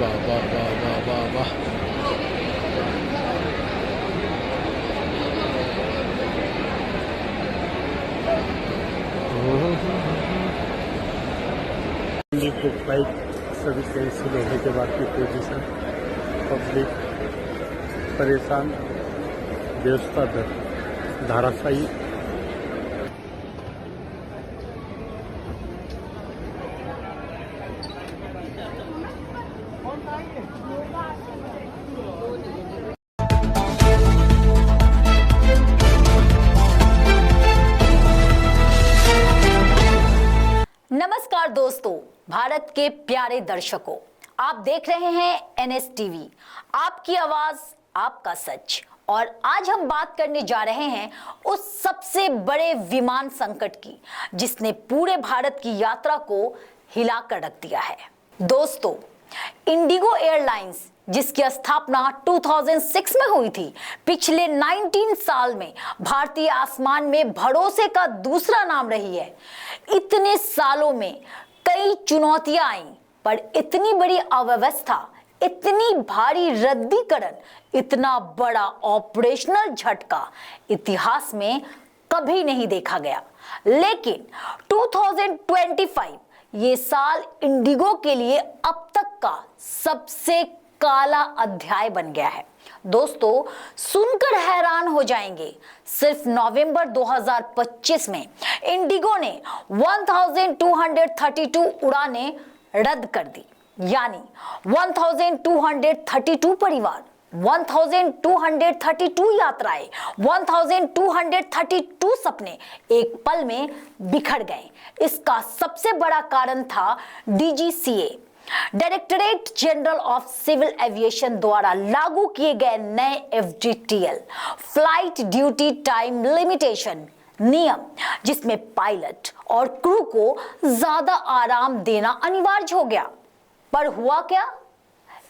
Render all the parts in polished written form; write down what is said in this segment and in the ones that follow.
वाह वाह वाह वाह वाह वाह। इंडिगो फ्लाइट सर्विस कैंसिल होने के बाद की पोजीशन, पब्लिक परेशान, व्यवस्था धाराशायी। नमस्कार दोस्तों, भारत के प्यारे दर्शकों, आप देख रहे हैं एनएस टीवी, आपकी आवाज आपका सच। और आज हम बात करने जा रहे हैं उस सबसे बड़े विमान संकट की जिसने पूरे भारत की यात्रा को हिलाकर रख दिया है। दोस्तों, इंडिगो एयरलाइंस जिसकी स्थापना 2006 में हुई थी, पिछले 19 साल में भारतीय आसमान में भरोसे का दूसरा नाम रही है। इतने सालों में कई चुनौतियां आईं, पर इतनी बड़ी अव्यवस्था, इतनी भारी रद्दीकरण, इतना बड़ा ऑपरेशनल झटका इतिहास में कभी नहीं देखा गया। लेकिन 2025 ये साल इंडिगो के लिए अब तक का सबसे काला अध्याय बन गया है। दोस्तों, सुनकर हैरान हो जाएंगे, सिर्फ नवंबर 2025 में इंडिगो ने 1232 उड़ानें रद्द कर दी। यानी 1232 परिवार, 1232 यात्राएं, 1232 सपने एक पल में बिखर गए। इसका सबसे बड़ा कारण था DGCA, directorate general of civil aviation द्वारा लागू किए गए नए FDTL, flight duty time limitation नियम, जिसमें पायलट और क्रू को ज्यादा आराम देना अनिवार्य हो गया। पर हुआ क्या?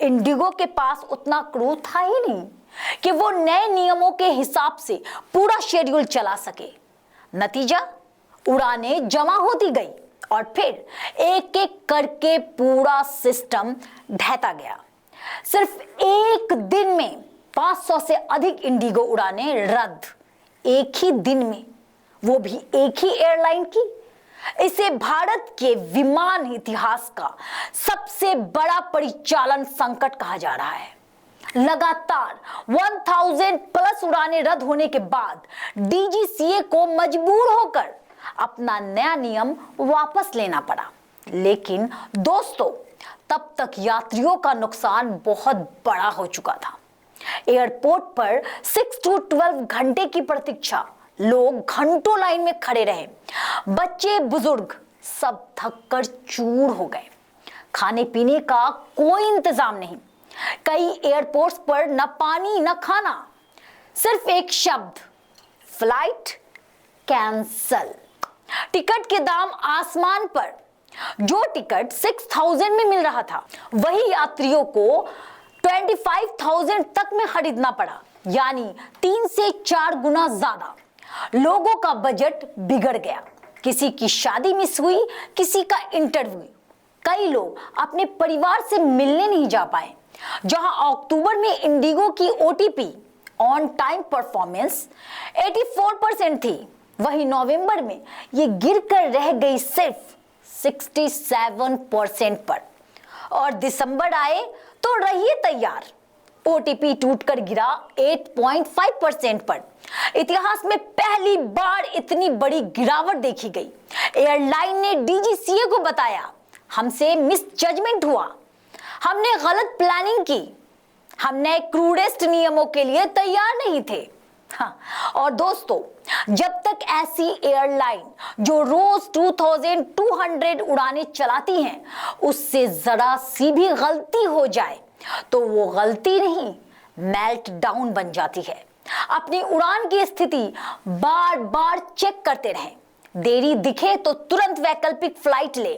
इंडिगो के पास उतना क्रू था ही नहीं कि वो नए नियमों के हिसाब से पूरा शेड्यूल चला सके। नतीजा, उड़ानें जमा होती गई और फिर एक एक करके पूरा सिस्टम ढहता गया। सिर्फ एक दिन में 500 से अधिक इंडिगो उड़ानें रद्द, एक ही दिन में, वो भी एक ही एयरलाइन की। इसे भारत के विमान इतिहास का सबसे बड़ा परिचालन संकट कहा जा रहा है। लगातार 1000 प्लस उड़ानें रद्द होने के बाद डीजीसीए को मजबूर होकर अपना नया नियम वापस लेना पड़ा। लेकिन दोस्तों, तब तक यात्रियों का नुकसान बहुत बड़ा हो चुका था। एयरपोर्ट पर 6 to 12 घंटे की प्रतीक्षा, लोग घंटों लाइन में खड़े रहे, बच्चे बुजुर्ग सब थककर चूर हो गए। खाने पीने का कोई इंतजाम नहीं, कई एयरपोर्ट्स पर न पानी न खाना, सिर्फ एक शब्द, फ्लाइट कैंसल। टिकट के दाम आसमान पर। जो टिकट 6000 में मिल रहा था, वही यात्रियों को 25,000 तक में खरीदना पड़ा, यानी 3 से 4 गुना ज्यादा। लोगों का बजट बिगड़ गया, किसी की शादी मिस हुई, किसी का इंटरव्यू, कई लोग अपने परिवार से मिलने नहीं जा पाए। जहां अक्टूबर में इंडिगो की ओटीपी, ऑन टाइम परफॉर्मेंस 84% थी, वही नवंबर में ये गिरकर रह गई सिर्फ 67% पर। और दिसंबर आए तो रहिए तैयार, ओटीपी टूटकर गिरा 8.5% पर। इतिहास में पहली बार इतनी बड़ी गिरावट देखी गई। एयरलाइन ने डीजीसीए को बताया, हमसे मिस जजमेंट हुआ, हमने गलत प्लानिंग की, हमने क्रूडेस्ट नियमों के लिए तैयार नहीं थे। हाँ, और दोस्तों, जब तक ऐसी एयरलाइन जो रोज 2200 उड़ानें चलाती हैं, उससे जरा सी भी गलती हो जाए तो वो गलती नहीं, मेल्ट डाउन बन जाती है। अपनी उड़ान की स्थिति बार बार चेक करते रहें, देरी दिखे तो तुरंत वैकल्पिक फ्लाइट ले,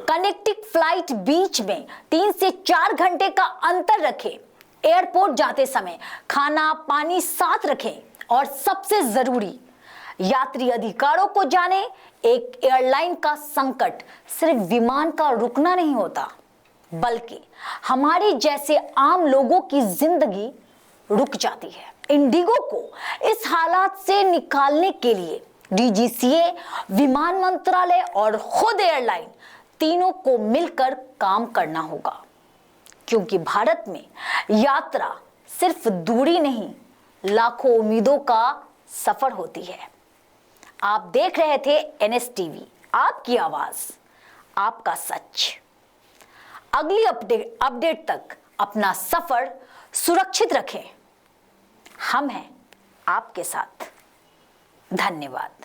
कनेक्टिंग फ्लाइट बीच में 3 से 4 घंटे का अंतर रखें, एयरपोर्ट जाते समय खाना पानी साथ रखें, और सबसे जरूरी, यात्री अधिकारों को जाने। एक एयरलाइन का संकट सिर्फ विमान का रुकना नहीं होता, बल्कि हमारी जैसे आम लोगों की जिंदगी रुक जाती है। इंडिगो को इस हालात से निकालने के लिए डीजीसीए, विमान मंत्रालय और खुद एयरलाइन तीनों को मिलकर काम करना होगा, क्योंकि भारत में यात्रा सिर्फ दूरी नहीं, लाखों उम्मीदों का सफर होती है। आप देख रहे थे NSTV, आपकी आवाज, आपका सच। अगली अपडेट तक अपना सफर सुरक्षित रखें। हम हैं आपके साथ। धन्यवाद।